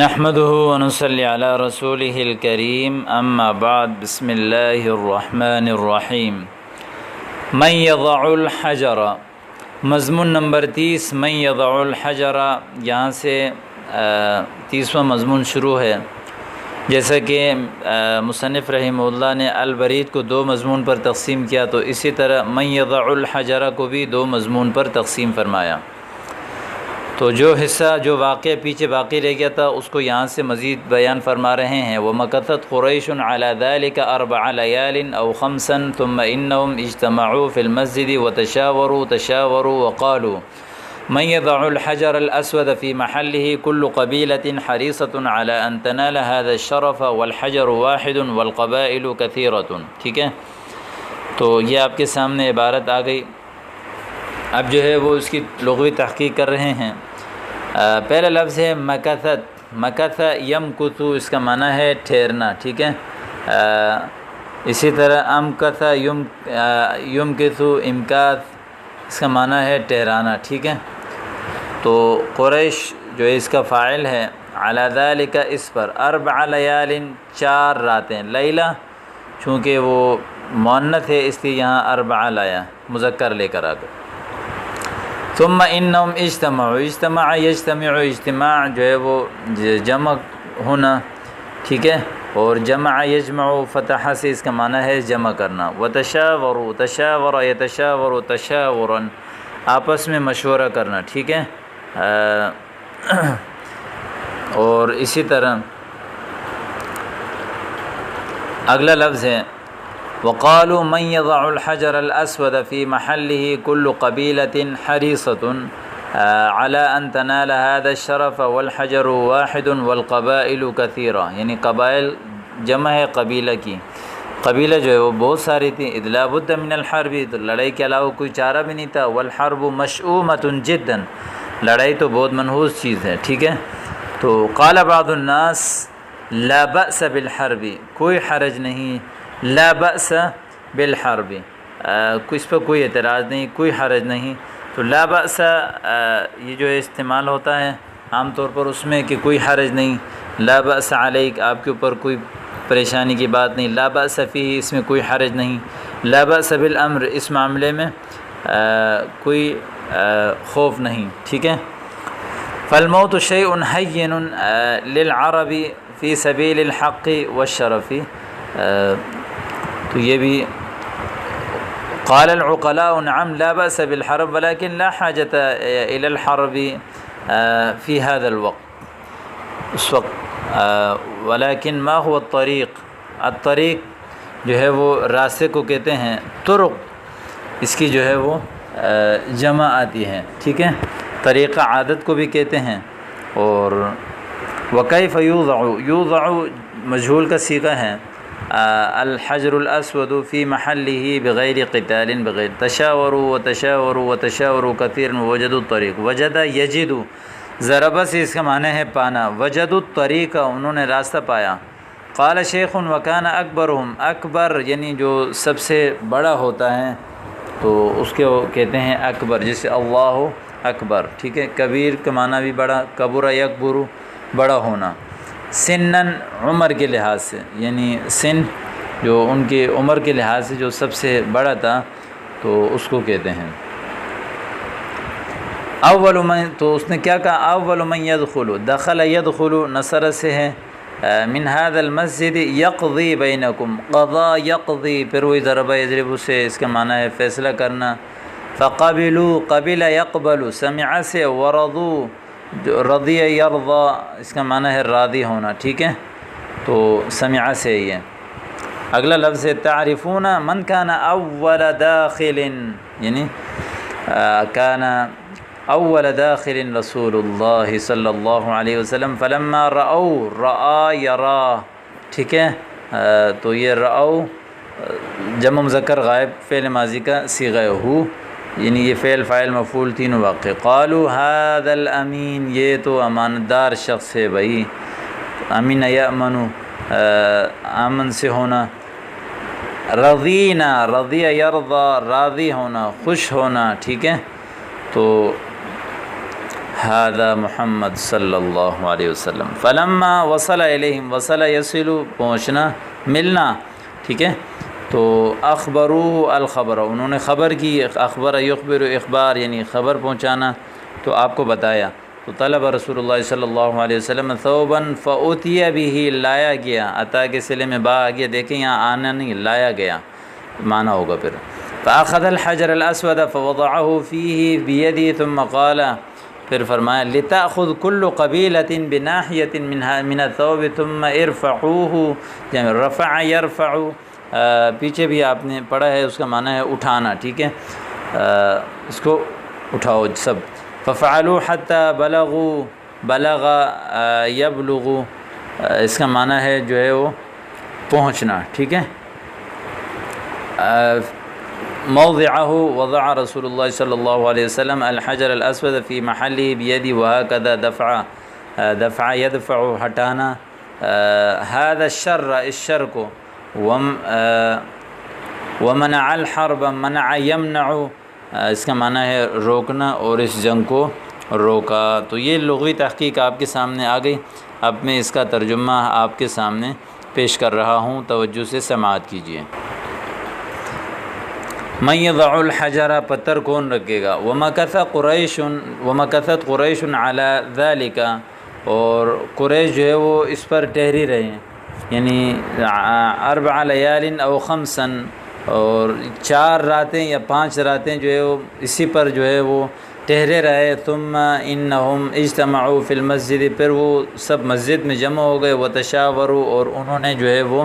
نحمده ونصلي على رسوله الكريم اما بعد بسم اللہ الرحمن الرحیم من یضع الحجر، مضمون نمبر 30 من یضع الحجر، یہاں سے 30واں مضمون شروع ہے۔ جیسا کہ مصنف رحمہ اللہ نے البرید کو 2 مضمون پر تقسیم کیا، تو اسی طرح من یضع الحجر کو بھی 2 مضمون پر تقسیم فرمایا۔ تو جو حصہ جو واقعہ پیچھے باقی رہ گیا تھا اس کو یہاں سے مزید بیان فرما رہے ہیں۔ وَمَكَثَتْ قُرَيْشٌ عَلَى ذَلِكَ 4 لَيَالٍ أَوْ 5 ثُمَّ إِنَّهُمْ اجْتَمَعُوا فِي الْمَسْجِدِ وَتَشَاوَرُوا وَقَالُوا مَنْ يَضَعُ الْحَجَرَ الْأَسْوَدَ فِي مَحَلِّهِ كُلُّ قَبِيلَةٍ حَرِيصَةٌ عَلَى أَنْ تَنَالَ هَذَا الشَّرَفَ وَالْحَجَرُ وَاحِدٌ وَالْقَبَائِلُ كَثِيرَةٌ۔ ٹھیک ہے، تو یہ آپ کے سامنے عبارت آ گئی۔ اب جو ہے وہ اس کی لغوی تحقیق کر رہے ہیں۔ پہلا لفظ ہے مکثت، مکث یمکث، اس کا معنی ہے ٹھہرنا۔ ٹھیک ہے، اسی طرح امکث یمکث، امکاث، اس کا معنی ہے ٹھہرانا۔ ٹھیک ہے، تو قریش جو اس کا فاعل ہے، علی ذالک، اس پر، 4 لیال، 4 راتیں، لیلہ چونکہ وہ مؤنث ہے اس لیے یہاں 4 لایا، مذکر لے کر آ گئے۔ ثم انہم اجتمعوا، اجتماع یجتمع، اجتماع جو ہے وہ جمع ہونا۔ ٹھیک ہے، اور جمع یجمع فتح سے اس کا معنی ہے جمع کرنا۔ وتشاوروا، تشاور یتشاور تشاورا، آپس میں مشورہ کرنا۔ ٹھیک ہے، اور اسی طرح اگلا لفظ ہے وقالوا من يضع الحجر الأسود في محله كل قبيلة حريصة على أن تنال هذا الشرف والحجر واحد والقبائل كثيرة، یعنی قبائل جمع ہے قبیلہ کی، قبیلہ جو ہے وہ بہت ساری تھی۔ اذ لا بد من الحرب، تو لڑائی کے علاوہ کوئی چارہ بھی نہیں تھا۔ والحرب مشؤومة جدا، لڑائی تو بہت منحوس چیز ہے۔ ٹھیک ہے، تو قال بعض الناس لا بأس بالحرب، کوئی حرج نہیں، لا بأس بالحرب، اس پر کوئی اعتراض نہیں، کوئی حرج نہیں۔ تو لا بأس یہ جو استعمال ہوتا ہے عام طور پر اس میں کہ کوئی حرج نہیں، لا بأس علیک، آپ کے اوپر کوئی پریشانی کی بات نہیں، لا بأس فیہ، اس میں کوئی حرج نہیں، لا بأس بالامر، اس معاملے میں کوئی خوف نہیں۔ ٹھیک ہے، فالموت شیء حین للعرب فی سبیل الحق والشرف، تو یہ بھی قال العقلاء نعم لا بأس بالحرب ولكن لا حاجة إلى الحرب في هذا الوقت، اس وقت، ولكن ما هو الطريق، الطريق جو ہے وہ راستے کو کہتے ہیں، طرق اس کی جو ہے وہ جمع آتی ہے۔ ٹھیک ہے، طریقہ عادت کو بھی کہتے ہیں۔ اور وكيف يوضع، يوضع مجهول کا صیغہ ہے، الحجر الاسود فی محله بغیر قتال، بغیر، تشاوروا وتشاوروا وتشاوروا كثيرا ووجدوا الطريق، وجد یجد، ضرب سے اس کا معنی ہے پانا، وجدوا الطريق، انہوں نے راستہ پایا۔ قال شیخ وکان اکبرهم، اکبر یعنی جو سب سے بڑا ہوتا ہے تو اس کے کہتے ہیں اکبر، جیسے اللہ اکبر۔ ٹھیک ہے، کبیر کا معنی بھی بڑا، کبر یکبر، بڑا ہونا، سنن عمر کے لحاظ سے، یعنی سن جو ان کی عمر کے لحاظ سے جو سب سے بڑا تھا تو اس کو کہتے ہیں۔ اول من، تو اس نے کیا کہا، اول من يدخل، دخل يدخل نصر سے ہے، من هذا المسجد يقضي بينكم، قضا يقضي، پھر وہی ضرب یضرب سے اس کا معنی ہے فیصلہ کرنا۔ فقبلوا، قبل يقبل، سمع سے، ورضوا، جو رضی یرضا، اس کا معنی ہے راضی ہونا۔ ٹھیک ہے، تو سمع سے ہی ہے۔ اگلا لفظ ہے تعرفون من کان اول داخل، یعنی کان اول داخل رسول اللہ صلی اللہ علیہ وسلم فلما رأوا، رأى یرا۔ ٹھیک ہے، تو یہ رأوا جمع مذکر غائب فعل ماضی کا صیغہ ہو، یعنی یہ فعل فاعل مفعول تینوں واقع۔ قالوا هذا الامین، یہ تو امانت دار شخص ہے بھائی، امین یامن، امن سے ہونا۔ رضینا، رضی یرضی، راضی ہونا، خوش ہونا۔ ٹھیک ہے، تو ھذا محمد صلی اللہ علیہ وسلم فلما وصل الیہم، وصل یصل پہنچنا ملنا، ٹھیک ہے، تو اخبروہ الخبر، انہوں نے خبر کی، اخبر یخبر اخبار یعنی خبر پہنچانا، تو آپ کو بتایا، تو طلب رسول اللہ صلی اللہ علیہ وسلم ثوبا فأتی بہ، لایا گیا، عطا کے صلے میں با آ گیا، دیکھیں یہاں آنا نہیں، لایا گیا معنی ہوگا پھر، فأخذ الحجر الاسود فوضعه فیہ بیدی ثم قال، پھر فرمایا لتأخذ كل قبیلۃ بناحیۃ من الثوب ثم ارفعوه، یعنی رفع یرفع، پیچھے بھی آپ نے پڑھا ہے، اس کا معنی ہے اٹھانا، ٹھیک ہے، اس کو اٹھاؤ سب، ففعلوا حتى بلغوا، بلغ یبلغ، اس کا معنی ہے جو ہے وہ پہنچنا، ٹھیک ہے، موضعه وضع رسول اللہ صلی اللہ علیہ وسلم الحجر الاسود فی محله بیدی وهكذا دفع یدفع ہٹانا، هذا الشر، اس شر کو، ومنع الحرب، منع یمنع، اس کا معنی ہے روکنا، اور اس جنگ کو روکا، تو یہ لغوی تحقیق آپ کے سامنے آ گئی، اب میں اس کا ترجمہ آپ کے سامنے پیش کر رہا ہوں، توجہ سے سماعت کیجیے۔ من یضع الحجر، پتھر کون رکھے گا، ومکثت قریش علی ذلک، اور قریش جو ہے وہ اس پر ٹہری رہے ہیں، یعنی 4 لیال او 5، اور 4 راتیں یا 5 راتیں جو ہے وہ اسی پر جو ہے وہ ٹہرے رہے، ثم انہم اجتمعوا فی المسجد، پھر وہ سب مسجد میں جمع ہو گئے، وتشاوروا، اور انہوں نے جو ہے وہ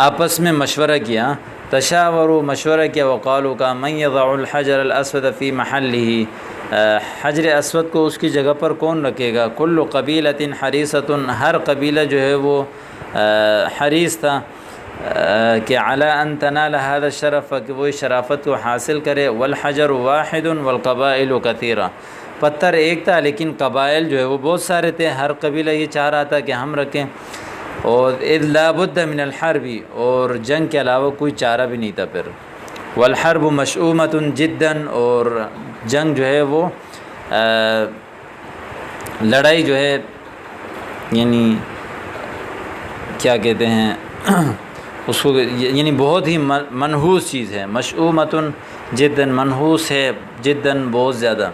آپس میں مشورہ کیا، تشاوروا مشورہ کیا، وقالوا کا من یضع الحجر الاسود فی محلہ، حجر اسود کو اس کی جگہ پر کون رکھے گا، کل قبیلۃ حریصۃ، ہر قبیلہ جو ہے وہ حریص تھا، کہ علی ان تنال هذا الشرف، کہ وہ اس شرافت کو حاصل کرے، والحجر واحد والقبائل کثیرہ، پتھر ایک تھا لیکن قبائل جو ہے وہ بہت سارے تھے، ہر قبیلہ یہ چاہ رہا تھا کہ ہم رکھیں، اور اذ لا بد من الحرب، اور جنگ کے علاوہ کوئی چارہ بھی نہیں تھا پھر، والحرب مشؤومۃ جدا، اور جنگ جو ہے وہ لڑائی جو ہے یعنی کیا کہتے ہیں اس کو، یعنی بہت ہی منحوس چیز ہے، مشؤومۃ جدا، منحوس ہے، جدا بہت زیادہ۔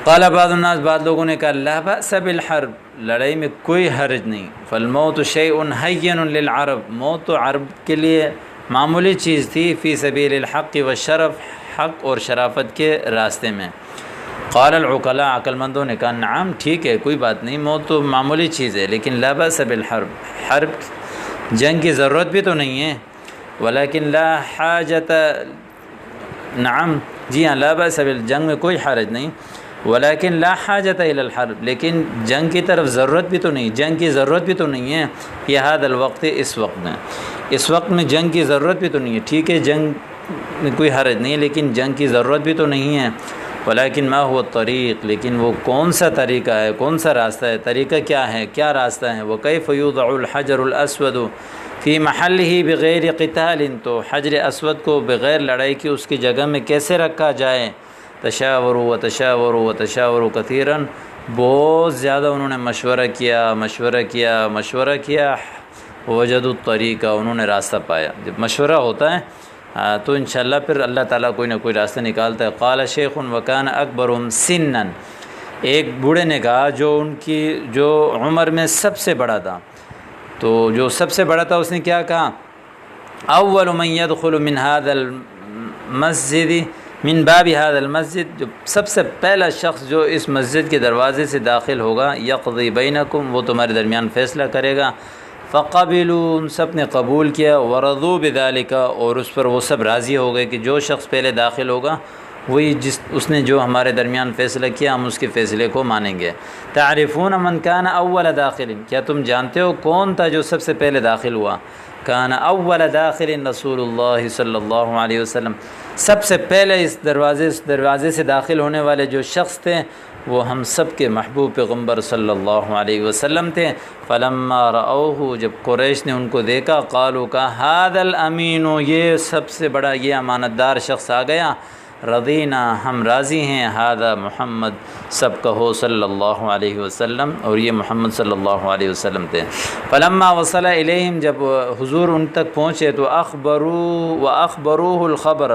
قال بعض الناس، بعض لوگوں نے کہا لا بأس بالحرب، لڑائی میں کوئی حرج نہیں، فالموت شیء حین للعرب، موت تو عرب کے لیے معمولی چیز تھی، فی سبیل الحق والشرف، حق اور شرافت کے راستے میں۔ قال العقلاء، عقل مندوں نے کہا نعم ٹھیک ہے، کوئی بات نہیں، موت تو معمولی چیز ہے، لیکن لا بأس بالحرب، حرب جنگ کی ضرورت بھی تو نہیں ہے، ولیکن لا حاجت، نعم جی ہاں، لا بأس بالجنگ میں کوئی حرج نہیں، ولیکن لا حاجت الی الحرب، لیکن جنگ کی طرف ضرورت بھی تو نہیں، جنگ کی ضرورت بھی تو نہیں ہے، یہ هذا الوقت، اس وقت میں جنگ کی ضرورت بھی تو نہیں ہے، ٹھیک ہے جنگ میں کوئی حرج نہیں ہے، لیکن جنگ کی ضرورت بھی تو نہیں ہے، ولیکن ما هو الطریق، لیکن وہ کون سا طریقہ ہے، کون سا راستہ ہے، طریقہ کیا ہے، کیا راستہ ہے، وکیف یوضع الحجر الاسود فی محلہ بغیر قتال، تو حجر اسود کو بغیر لڑائی کی اس کی جگہ میں کیسے رکھا جائے، تشاوروا وتشاوروا وتشاوروا کثیرا، بہت زیادہ انہوں نے مشورہ کیا، وجدوا الطریقہ، انہوں نے راستہ پایا، جب مشورہ ہوتا ہے تو انشاءاللہ پھر اللہ تعالیٰ کوئی نہ کوئی راستہ نکالتا ہے۔ قال شیخ وکان اکبرهم سنا، ایک بوڑھے نے کہا جو عمر میں سب سے بڑا تھا، تو جو سب سے بڑا تھا اس نے کیا کہا، اول من يدخل من هذا المسجد من باب هذا المسجد، جو سب سے پہلا شخص جو اس مسجد کے دروازے سے داخل ہوگا، یقضی بینکم، وہ تمہارے درمیان فیصلہ کرے گا، فقبلوا، ان سب نے قبول کیا، ورضوا بذلک، اور اس پر وہ سب راضی ہو گئے کہ جو شخص پہلے داخل ہوگا وہی اس نے جو ہمارے درمیان فیصلہ کیا ہم اس کے فیصلے کو مانیں گے۔ تعرفون من کان اول داخل، کیا تم جانتے ہو کون تھا جو سب سے پہلے داخل ہوا، کان اول داخل رسول اللہ صلی اللہ علیہ وسلم، سب سے پہلے اس دروازے سے داخل ہونے والے جو شخص تھے وہ ہم سب کے محبوب پیغمبر صلی اللہ علیہ وسلم تھے۔ فلما رأوہ، جب قریش نے ان کو دیکھا، قالوا کا ھذا الامین، یہ سب سے بڑا، یہ امانت دار شخص آ گیا، رضینا ہم راضی ہیں، ھذا محمد سب کہو صلی اللہ علیہ وسلم، اور یہ محمد صلی اللہ علیہ وسلم تھے۔ فلما وصل الیہم جب حضور ان تک پہنچے تو اخبروہ الخبر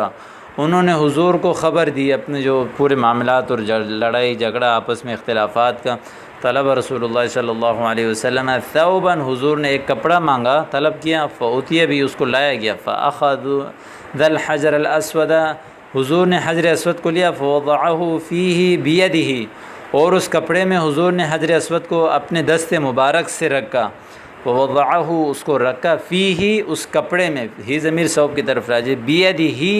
انہوں نے حضور کو خبر دی اپنے جو پورے معاملات اور لڑائی جھگڑا آپس میں اختلافات کا۔ طلب رسول اللہ صلی اللہ علیہ وسلم ثوبا حضور نے ایک کپڑا مانگا، طلب کیا، فأتي بھی اس کو لایا گیا، فأخذ ذا الحجر الاسود حضور نے حجر اسود کو لیا، فوضعه فيه بيده اور اس کپڑے میں حضور نے حجر اسود کو اپنے دست مبارک سے رکھا، فوضعه اس کو رکھا، فيه اس کپڑے میں، ہی ضمیر ثوب کی طرف راجع، بيده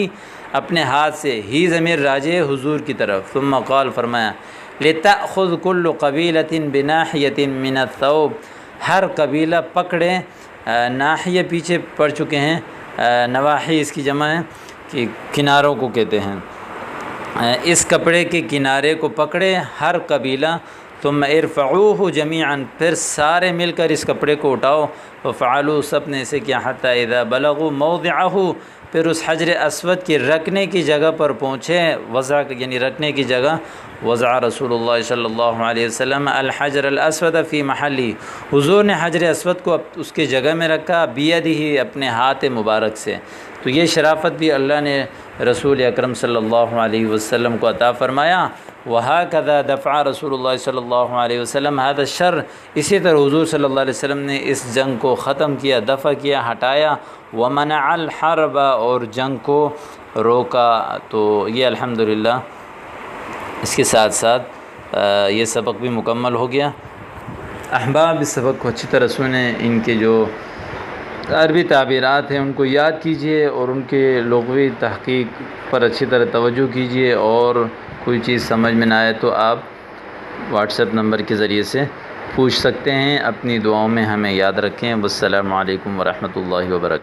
اپنے ہاتھ سے، ہی ضمیر راجع حضور کی طرف، ثم قال فرمایا لتأخذ كل قبیلۃ بناحیۃ من الثوب ہر قبیلہ پکڑے، ناحیہ پیچھے پڑ چکے ہیں، نواحی اس کی جمع ہے کہ کناروں کو کہتے ہیں، اس کپڑے کے کنارے کو پکڑے ہر قبیلہ، ثم ارفعوه جميعا پھر سارے مل کر اس کپڑے کو اٹھاؤ، ففعلوا سب نے اسے کیا، حتی اذا بلغوا موضعه پھر اس حجر اسود کی رکھنے کی جگہ پر پہنچے، وضع یعنی رکھنے کی جگہ، وضع رسول اللہ صلی اللہ علیہ وسلم الحجر الاسود فی محلی حضور نے حجر اسود کو اس کے جگہ میں رکھا، بیدہ اپنے ہاتھ مبارک سے۔ تو یہ شرافت بھی اللہ نے رسول اکرم صلی اللہ علیہ وسلم کو عطا فرمایا۔ وہکذا دفع رسول اللہ صلی اللہ علیہ وسلم هذا الشر اسی طرح حضور صلی اللہ علیہ وسلم نے اس جنگ کو ختم کیا، دفع کیا، ہٹایا، ومنع الحرب اور جنگ کو روکا۔ تو یہ الحمدللہ اس کے ساتھ ساتھ یہ سبق بھی مکمل ہو گیا۔ احباب اس سبق کو اچھی طرح سنیں، ان کے جو عربی تعبیرات ہیں ان کو یاد کیجئے اور ان کے لغوی تحقیق پر اچھی طرح توجہ کیجئے، اور کوئی چیز سمجھ میں نہ آئے تو آپ واٹس ایپ نمبر کے ذریعے سے پوچھ سکتے ہیں۔ اپنی دعاؤں میں ہمیں یاد رکھیں۔ والسلام علیکم ورحمۃ اللہ وبرکاتہ۔